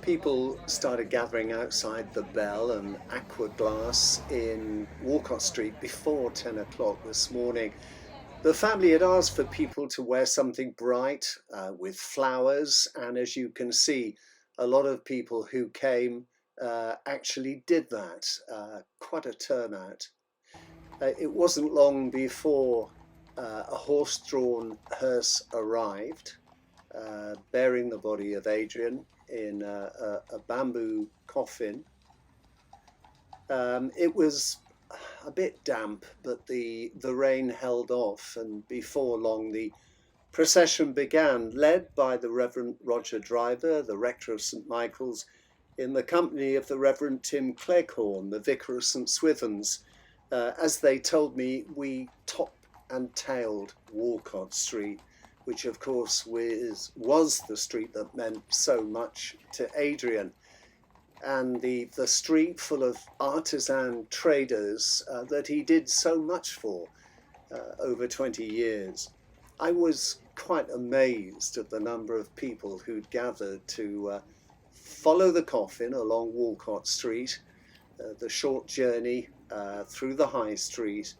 People started gathering outside the Bell and Aqua Glass in Walcot Street before 10 o'clock this morning. The family had asked for people to wear something bright with flowers, and as you can see, a lot of people who came actually did that. Quite a turnout. It wasn't long before a horse-drawn hearse arrived, bearing the body of Adrian in a bamboo coffin. It was a bit damp, but the rain held off, and before long the procession began, led by the Reverend Roger Driver, the rector of St Michael's, in the company of the Reverend Tim Cleghorn, the vicar of St Swithun's. As they told me, we top and tailed Walcot Street, which of course was the street that meant so much to Adrian, and the street full of artisan traders that he did so much for over 20 years. I was quite amazed at the number of people who'd gathered to follow the coffin along Walcot Street, the short journey through the High Street,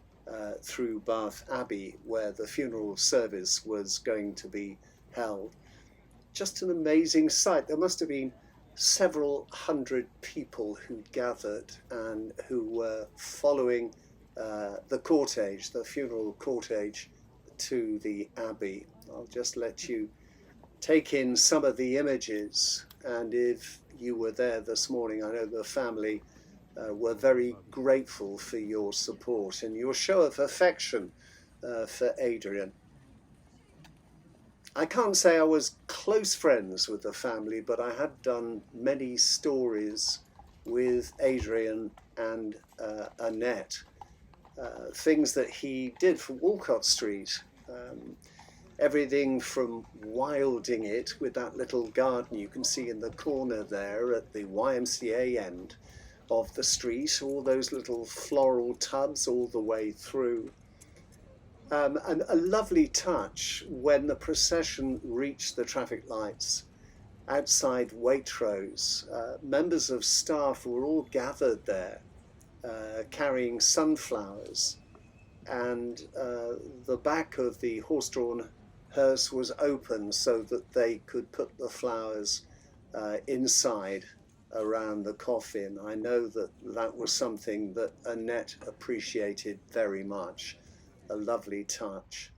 through Bath Abbey, where the funeral service was going to be held. Just an amazing sight. There must have been several hundred people who'd gathered and who were following the cortege, the funeral cortege, to the Abbey. I'll just let you take in some of the images, and if you were there this morning, I know the family were very grateful for your support and your show of affection for Adrian. I can't say I was close friends with the family, but I had done many stories with Adrian and Annette, things that he did for Walcot Street. Everything from wilding it with that little garden you can see in the corner there at the YMCA end of the street, all those little floral tubs all the way through. And a lovely touch when the procession reached the traffic lights outside Waitrose. Members of staff were all gathered there carrying sunflowers, and the back of the horse-drawn hearse was open so that they could put the flowers inside around the coffin. I know that that was something that Annette appreciated very much, a lovely touch.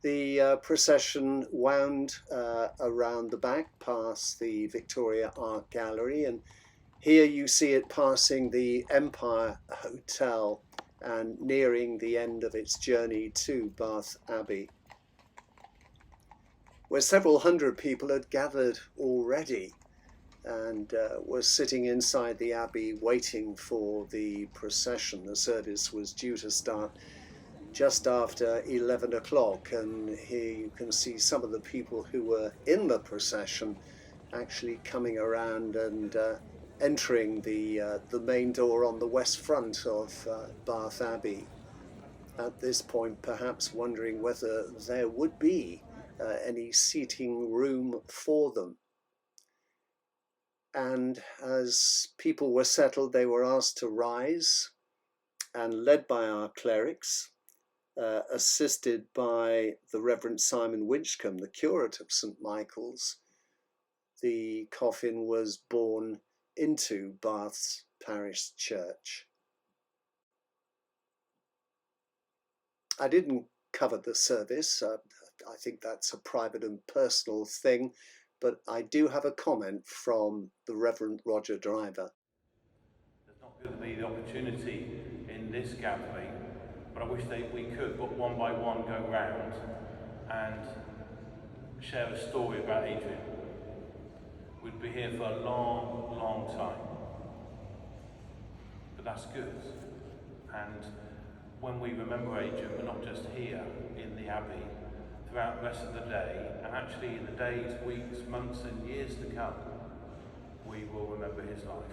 The procession wound around the back past the Victoria Art Gallery, and here you see it passing the Empire Hotel and nearing the end of its journey to Bath Abbey, where several hundred people had gathered already and were sitting inside the Abbey waiting for the procession. The service was due to start just after 11 o'clock, and here you can see some of the people who were in the procession actually coming around and entering the main door on the west front of Bath Abbey. At this point, perhaps wondering whether there would be any seating room for them. And as people were settled, they were asked to rise, and led by our clerics, assisted by the Reverend Simon Winchcombe, the curate of St Michael's, the coffin was borne into Bath's parish church. I didn't cover the service. I think that's a private and personal thing, but I do have a comment from the Reverend Roger Driver. There's not going to be the opportunity in this gathering, but I wish we could, but one by one, go round and share a story about Adrian. We'd be here for a long, long time, but that's good. And when we remember Adrian, we're not just here in the Abbey, throughout the rest of the day, and actually in the days, weeks, months and years to come, we will remember his life.